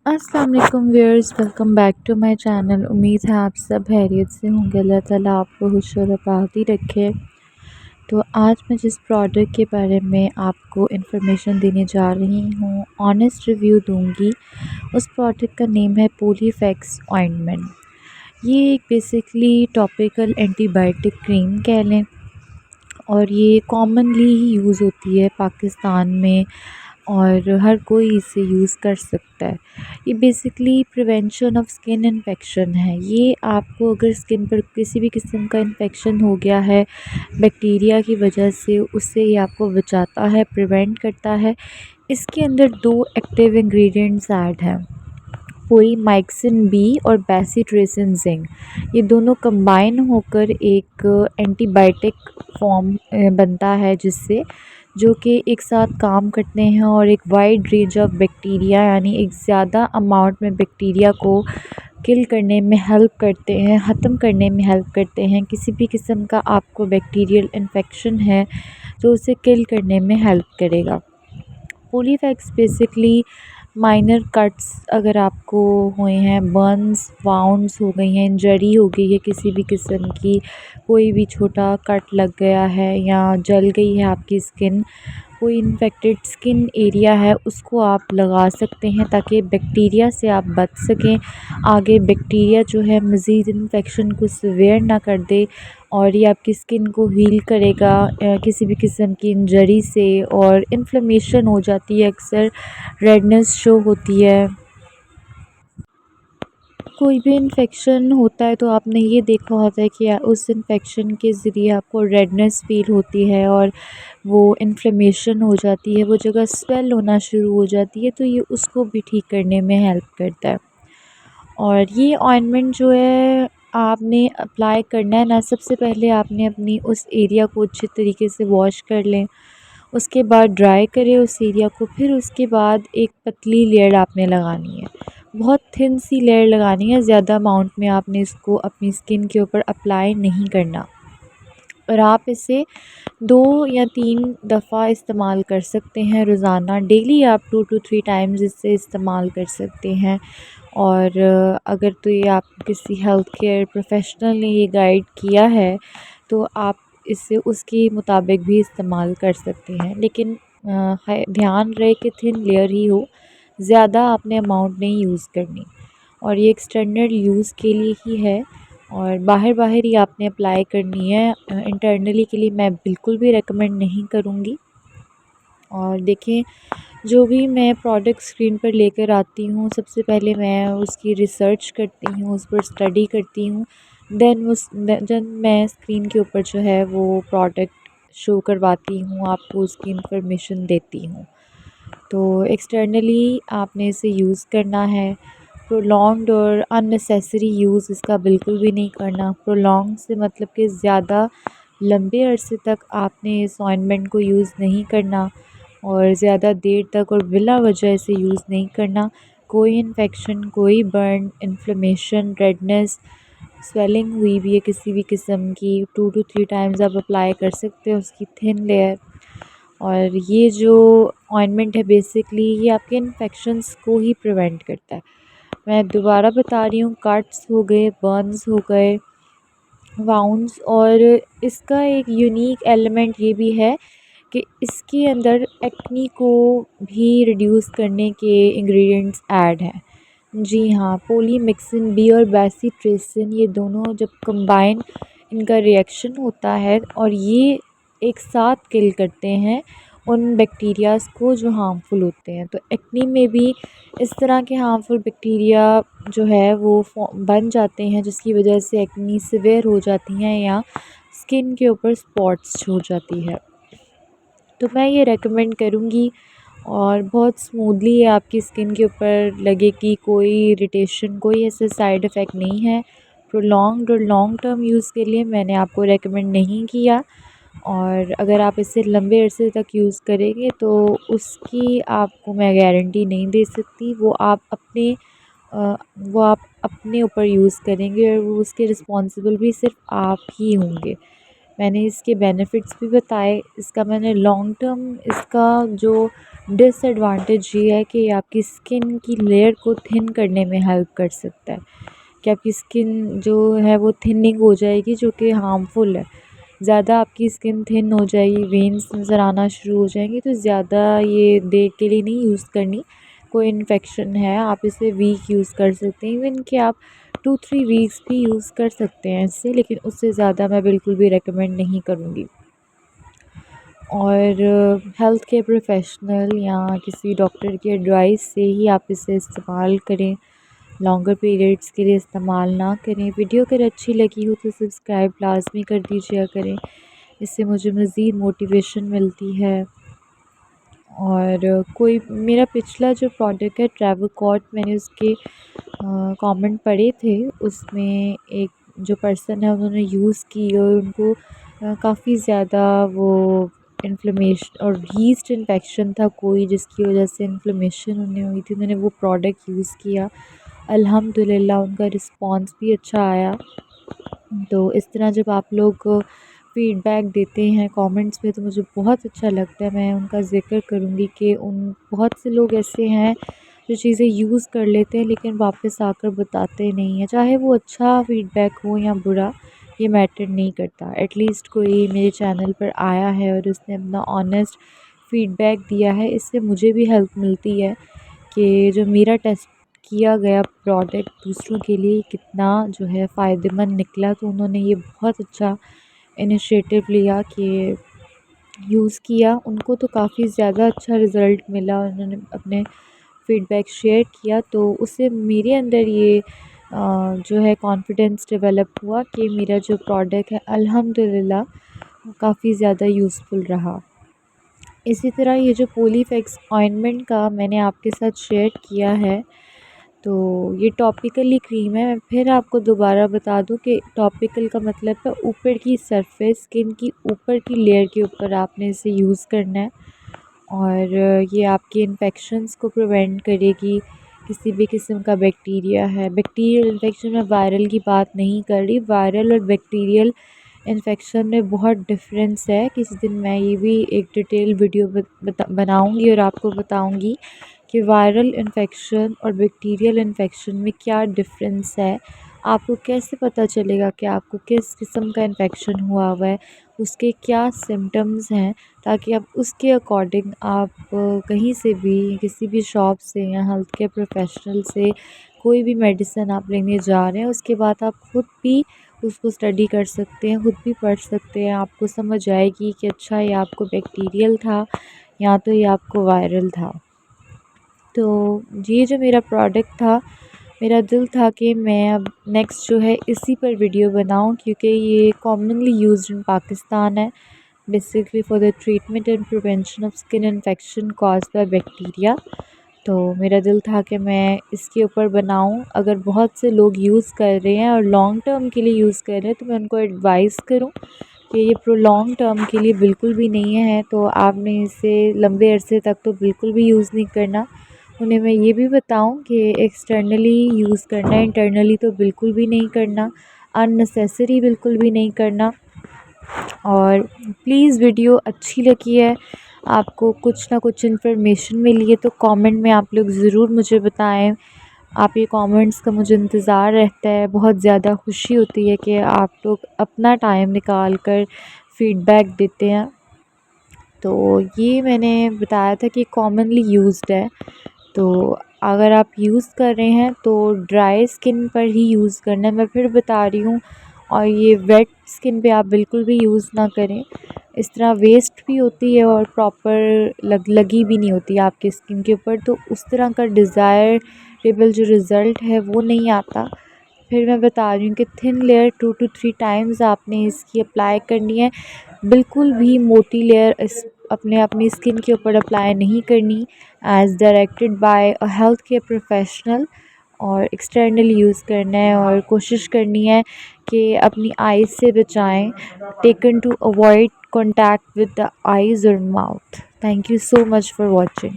अस्सलाम वालेकुम viewers, welcome back to my channel. उम्मीद है आप सब खैरियत से होंगे। अल्लाह ताला आपको खुश और आबादी रखे। तो आज मैं जिस प्रोडक्ट के बारे में आपको इन्फॉर्मेशन देने जा रही हूँ, ऑनेस्ट रिव्यू दूंगी। उस प्रोडक्ट का नेम है पोलीफैक्स ऑइंटमेंट। ये एक बेसिकली टॉपिकल एंटीबायोटिक क्रीम कह लें, और ये कॉमनली ही यूज़ होती है पाकिस्तान में, और हर कोई इसे यूज़ कर सकता है। ये basically prevention of skin infection है। ये आपको अगर स्किन पर किसी भी किस्म का इन्फेक्शन हो गया है बैक्टीरिया की वजह से, उससे ये आपको बचाता है, प्रिवेंट करता है। इसके अंदर 2 एक्टिव इंग्रेडिएंट्स ऐड हैं, पोलीमाइक्सिन बी और बेसिट्रिसिन जिंक। ये दोनों कंबाइन होकर एक एंटीबायोटिक फॉर्म बनता है, जिससे जो कि एक साथ काम करते हैं और एक वाइड रेंज ऑफ बैक्टीरिया, यानी एक ज़्यादा अमाउंट में बैक्टीरिया को किल करने में हेल्प करते हैं, ख़त्म करने में हेल्प करते हैं। किसी भी किस्म का आपको बैक्टीरियल इन्फेक्शन है तो उसे किल करने में हेल्प करेगा। पोलीफैक्स बेसिकली माइनर कट्स अगर आपको हुए हैं, बर्न्स वाउंड्स हो गई हैं, इंजरी हो गई है किसी भी किस्म की, कोई भी छोटा कट लग गया है या जल गई है आपकी स्किन, कोई इन्फेक्टेड स्किन एरिया है, उसको आप लगा सकते हैं ताकि बैक्टीरिया से आप बच सकें। आगे बैक्टीरिया जो है मज़ीद इन्फेक्शन को सीवियर ना कर दे, और ये आपकी स्किन को हील करेगा किसी भी किस्म की इंजरी से। और इन्फ्लेमेशन हो जाती है, अक्सर रेडनेस शो होती है। कोई भी इन्फेक्शन होता है तो आपने ये देखा होता है कि उस इन्फेक्शन के ज़रिए आपको रेडनेस फ़ील होती है और वो इन्फ्लेमेशन हो जाती है, वो जगह स्वेल होना शुरू हो जाती है, तो ये उसको भी ठीक करने में हेल्प करता है। और ये ऑइंटमेंट जो है आपने अप्लाई करना है ना, सबसे पहले आपने अपनी उस एरिया को अच्छे तरीके से वॉश कर लें, उसके बाद ड्राई करें उस एरिया को, फिर उसके बाद एक पतली लेयर आपने लगानी है, बहुत थिन सी लेयर लगानी है। ज़्यादा अमाउंट में आपने इसको अपनी स्किन के ऊपर अप्लाई नहीं करना, और आप इसे 2 या 3 दफ़ा इस्तेमाल कर सकते हैं रोज़ाना। डेली आप 2 to 3 टाइम्स इसे इस्तेमाल कर सकते हैं। और अगर तो ये आप किसी हेल्थ केयर प्रोफेशनल ने ये गाइड किया है तो आप इसे उसके मुताबिक भी इस्तेमाल कर सकते हैं, लेकिन ध्यान रहे कि थिन लेयर ही हो, ज़्यादा आपने अमाउंट नहीं यूज़ करनी। और ये एक्सटेंडेड यूज़ के लिए ही है, और बाहर बाहर ही आपने अप्लाई करनी है। इंटरनली के लिए मैं बिल्कुल भी रेकमेंड नहीं करूँगी। और देखें, जो भी मैं प्रोडक्ट स्क्रीन पर लेकर आती हूँ, सबसे पहले मैं उसकी रिसर्च करती हूँ, उस पर स्टडी करती हूँ, जब मैं स्क्रीन के ऊपर जो है वो प्रोडक्ट शो करवाती हूँ, आपको उसकी इंफॉर्मेशन देती हूँ। तो एक्सटर्नली आपने इसे यूज़ करना है। प्रोलॉन्ग्ड और अननेसेसरी यूज़ इसका बिल्कुल भी नहीं करना। प्रोलॉन्ग से मतलब कि ज़्यादा लंबे अरसे तक आपने इस ऑइंटमेंट को यूज़ नहीं करना, और ज़्यादा देर तक और बिला वजह इसे यूज़ नहीं करना। कोई इन्फेक्शन, कोई बर्न, इन्फ्लेमेशन, रेडनेस, स्वेलिंग हुई भी है किसी भी किस्म की, 2 to 3 टाइम्स आप अप्लाई कर सकते हैं उसकी थिन लेयर। और ये जो ऑइंटमेंट है बेसिकली ये आपके इन्फेक्शंस को ही प्रिवेंट करता है। मैं दोबारा बता रही हूँ, कट्स हो गए, बर्न्स हो गए, वाउंड्स, और इसका एक यूनिक एलिमेंट ये भी है कि इसके अंदर एक्नी को भी रिड्यूस करने के इंग्रेडिएंट्स ऐड हैं। जी हाँ, पोलीमिक्सिन बी और बेसिट्रिसिन, ये दोनों जब कंबाइन इनका रिएक्शन होता है और ये एक साथ किल करते हैं उन बैक्टीरियाज़ को जो हार्मफुल होते हैं। तो एक्नी में भी इस तरह के हार्मफुल बैक्टीरिया जो है वो बन जाते हैं, जिसकी वजह से एक्नी सिवियर हो जाती हैं या स्किन के ऊपर स्पॉट्स हो जाती है। तो मैं ये रेकमेंड करूँगी, और बहुत स्मूथली आपकी स्किन के ऊपर लगेगी, कोई इरिटेशन, कोई ऐसे साइड इफ़ेक्ट नहीं है। प्रोलॉन्ग्ड और लॉन्ग टर्म यूज़ के लिए मैंने आपको रेकमेंड नहीं किया, और अगर आप इसे लंबे अरसे तक यूज़ करेंगे तो उसकी आपको मैं गारंटी नहीं दे सकती। वो आप अपने ऊपर यूज़ करेंगे, और वो उसके रिस्पॉन्सिबल भी सिर्फ आप ही होंगे। मैंने इसके बेनिफिट्स भी बताए। इसका मैंने लॉन्ग टर्म इसका जो डिसएडवांटेज ये है कि ये आपकी स्किन की लेयर को थिन करने में हेल्प कर सकता है, कि आपकी स्किन जो है वो थिनिंग हो जाएगी, जो कि हार्मफुल है। ज़्यादा आपकी स्किन थिन हो जाएगी, वेन्स नज़र आना शुरू हो जाएंगी, तो ज़्यादा ये देर के लिए नहीं यूज़ करनी। कोई इन्फेक्शन है आप इसे वीक यूज़ कर सकते हैं, इवन कि आप 2-3 वीक्स भी यूज़ कर सकते हैं इससे, लेकिन उससे ज़्यादा मैं बिल्कुल भी रेकमेंड नहीं करूँगी। और हेल्थ केयर प्रोफेशनल या किसी डॉक्टर की एडवाइस से ही आप इसे इस्तेमाल करें, लॉन्गर पीरियड्स के लिए इस्तेमाल ना करें। वीडियो अगर अच्छी लगी हो तो सब्सक्राइब लाजमी कर दीजिए करें, इससे मुझे मज़ीद मोटिवेशन मिलती है। और कोई मेरा पिछला जो प्रोडक्ट है ट्रैवलकॉर्ड, मैंने उसके कमेंट पढ़े थे, उसमें एक जो पर्सन है उन्होंने यूज़ की और उनको काफ़ी ज़्यादा वो इन्फ्लेमेशन और यीस्ट इन्फेक्शन था कोई, जिसकी वजह से इन्फ्लेमेशन उन्हें हुई थी। उन्होंने वो प्रोडक्ट यूज़ किया, अल्हम्दुलिल्लाह उनका रिस्पॉन्स भी अच्छा आया। तो इस तरह जब आप लोग फ़ीडबैक देते हैं कमेंट्स में तो मुझे बहुत अच्छा लगता है। मैं उनका ज़िक्र करूँगी कि उन बहुत से लोग ऐसे हैं जो चीज़ें यूज़ कर लेते हैं लेकिन वापस आकर बताते नहीं हैं, चाहे वो अच्छा फ़ीडबैक हो या बुरा, ये मैटर नहीं करता। एटलीस्ट कोई मेरे चैनल पर आया है और उसने अपना ऑनेस्ट फ़ीडबैक दिया है, इससे मुझे भी हेल्प मिलती है कि जो मेरा टेस्ट किया गया प्रोडक्ट दूसरों के लिए कितना जो है फ़ायदेमंद निकला। तो उन्होंने ये बहुत अच्छा इनिशिएटिव लिया कि यूज़ किया, उनको तो काफ़ी ज़्यादा अच्छा रिज़ल्ट मिला। उन्होंने अपने फ़ीडबैक शेयर किया, तो उससे मेरे अंदर ये जो है कॉन्फिडेंस डेवलप हुआ कि मेरा जो प्रोडक्ट है अल्हम्दुलिल्लाह काफ़ी ज़्यादा यूज़फुल रहा। इसी तरह ये जो पोलीफेक्स ऑइंटमेंट का मैंने आपके साथ शेयर किया है, तो ये टॉपिकली क्रीम है। मैं फिर आपको दोबारा बता दूं कि टॉपिकल का मतलब है ऊपर की सरफेस, स्किन की ऊपर की लेयर के ऊपर आपने इसे यूज़ करना है। और ये आपके इन्फेक्शंस को प्रिवेंट करेगी, किसी भी किस्म का बैक्टीरिया है, बैक्टीरियल इन्फेक्शन में वायरल की बात नहीं कर रही, वायरल और बैक्टीरियल इन्फेक्शन में बहुत डिफरेंस है। किसी दिन मैं ये भी एक डिटेल वीडियो बनाऊंगी और आपको बताऊंगी कि वायरल इन्फेक्शन और बैक्टीरियल इन्फेक्शन में क्या डिफरेंस है। आपको कैसे पता चलेगा कि आपको किस किस्म का इन्फेक्शन हुआ है, उसके क्या सिम्टम्स हैं, ताकि आप उसके अकॉर्डिंग आप कहीं से भी किसी भी शॉप से या हेल्थ केयर प्रोफेशनल से कोई भी मेडिसिन आप लेने जा रहे हैं, उसके बाद आप खुद भी उसको स्टडी कर सकते हैं, खुद भी पढ़ सकते हैं। आपको समझ आएगी कि अच्छा ये आपको बैक्टीरियल था या तो ये आपको वायरल था। तो ये जो मेरा प्रोडक्ट था, मेरा दिल था कि मैं अब नेक्स्ट जो है इसी पर वीडियो बनाऊं, क्योंकि ये कॉमनली यूज्ड इन पाकिस्तान है, basically for the treatment and prevention of skin infection caused by bacteria. तो मेरा दिल था कि मैं इसके ऊपर बनाऊं। अगर बहुत से लोग यूज़ कर रहे हैं और लॉन्ग टर्म के लिए यूज़ कर रहे हैं तो मैं उनको एडवाइस करूं कि ये प्रोलॉन्ग टर्म के लिए बिल्कुल भी नहीं है, तो आपने इसे लंबे अरसे तक तो बिल्कुल भी यूज़ नहीं करना। उन्हें मैं ये भी बताऊं कि एक्सटर्नली यूज़ करना है, इंटरनली तो बिल्कुल भी नहीं करना, अननेसेसरी बिल्कुल भी नहीं करना। और प्लीज़ वीडियो अच्छी लगी है, आपको कुछ ना कुछ इन्फॉर्मेशन मिली है तो कमेंट में आप लोग ज़रूर मुझे बताएं। आप ये कमेंट्स का मुझे इंतज़ार रहता है, बहुत ज़्यादा खुशी होती है कि आप लोग अपना टाइम निकाल कर फ़ीडबैक देते हैं। तो ये मैंने बताया था कि कॉमनली यूज्ड है, तो अगर आप यूज़ कर रहे हैं तो ड्राई स्किन पर ही यूज़ करना है, मैं फिर बता रही हूँ। और ये वेट स्किन पे आप बिल्कुल भी यूज़ ना करें, इस तरह वेस्ट भी होती है और प्रॉपर लगी भी नहीं होती आपकी स्किन के ऊपर, तो उस तरह का डिज़ायरेबल जो रिज़ल्ट है वो नहीं आता। फिर मैं बता रही हूँ कि थिन लेयर 2 to 3 टाइम्स आपने इसकी अप्लाई करनी है, बिल्कुल भी मोटी लेयर इस अपने अपनी स्किन के ऊपर अप्लाई नहीं करनी, as directed by a health care professional. और एक्सटर्नल यूज़ करना है और कोशिश करनी है कि अपनी आइज़ से बचाएं, taken to avoid contact with the eyes और mouth. Thank you so much for watching.